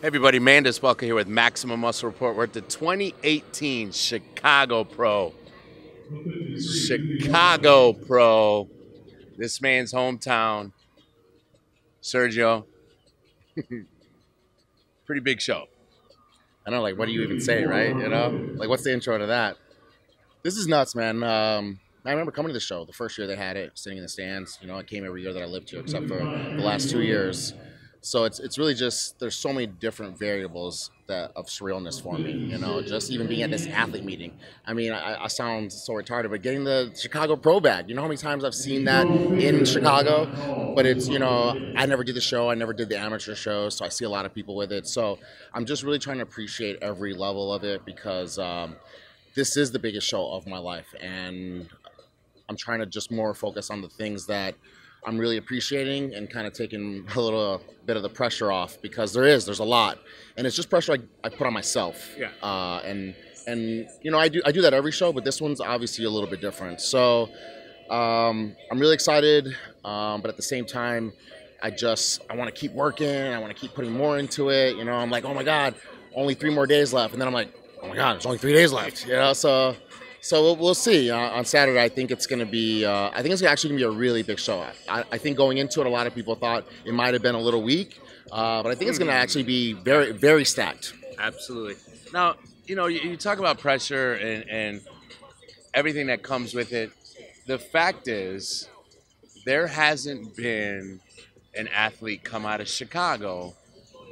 Hey everybody, Mandus Bucker here with Maximum Muscle Report. We're at the 2018 Chicago Pro. Chicago Pro. This man's hometown. Sergio. Pretty big show. I don't know, like, what do you even say, right? You know? Like, what's the intro to that? This is nuts, man. I remember coming to the show the first year they had it, sitting in the stands. You know, I came every year that I lived here, except for the last 2 years. So it's really just, there's so many different variables of surrealness for me, you know, just even being at this athlete meeting. I mean, I sound so retarded, but getting the Chicago Pro bag, you know how many times I've seen that in Chicago? But it's, you know, I never did the show, I never did the amateur show, so I see a lot of people with it. So I'm just really trying to appreciate every level of it because this is the biggest show of my life, and I'm trying to just more focus on the things that I'm really appreciating and kind of taking a little bit of the pressure off, because there's a lot, and it's just pressure I put on myself. Yeah. And you know, I do that every show, but this one's obviously a little bit different. So I'm really excited, but at the same time, I want to keep working. I want to keep putting more into it. You know, I'm like, oh my God, only 3 more days left, and then I'm like, oh my God, there's only 3 days left. You know, so we'll see. On Saturday, I think it's going to be. I think it's actually going to be a really big show. I think going into it, a lot of people thought it might have been a little weak, but I think it's going to actually be very, very stacked. Absolutely. Now, you know, you talk about pressure and everything that comes with it. The fact is, there hasn't been an athlete come out of Chicago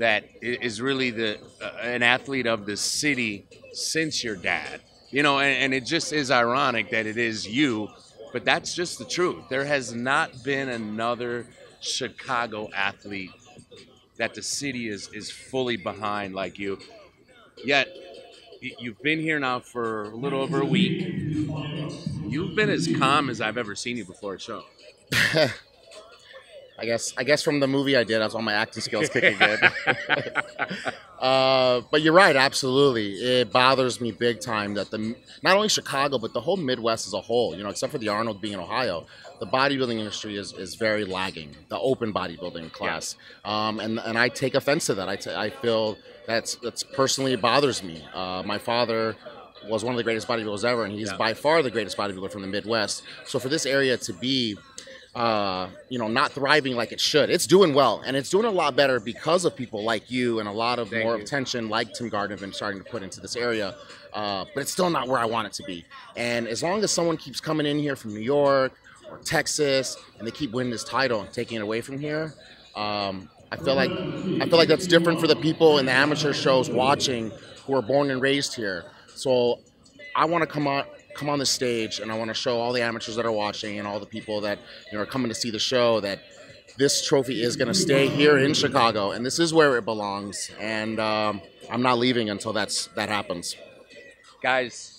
that is really an athlete of the city since your dad. You know, and it just is ironic that it is you, but that's just the truth. There has not been another Chicago athlete that the city is fully behind like you. Yet, you've been here now for a little over a week. You've been as calm as I've ever seen you before a show. I guess from the movie I did, I was on my acting skills kicking good. But you're right, absolutely. It bothers me big time that not only Chicago, but the whole Midwest as a whole, you know, except for the Arnold being in Ohio, the bodybuilding industry is very lagging, the open bodybuilding class. Yeah. And I take offense to that. I feel that's personally bothers me. My father was one of the greatest bodybuilders ever, and he's by far the greatest bodybuilder from the Midwest. So for this area to be you know, not thriving like it should. It's doing well, and it's doing a lot better because of people like you and a lot of more attention like Tim Gardner have been starting to put into this area. But it's still not where I want it to be. And as long as someone keeps coming in here from New York or Texas and they keep winning this title and taking it away from here, I feel like that's different for the people in the amateur shows watching who are born and raised here. So I want to come on the stage, and I want to show all the amateurs that are watching and all the people that, you know, are coming to see the show that this trophy is going to stay here in Chicago, and this is where it belongs. And I'm not leaving until that happens. Guys,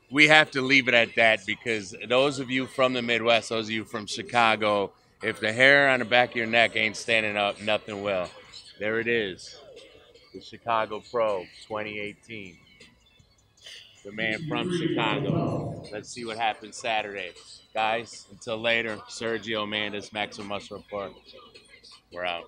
we have to leave it at that, because those of you from the Midwest, those of you from Chicago, if the hair on the back of your neck ain't standing up, nothing will. There it is, the Chicago Pro 2018. The man from Chicago. Let's see what happens Saturday. Guys, until later, Sergio, Mandus, Maximum Muscle Report. We're out.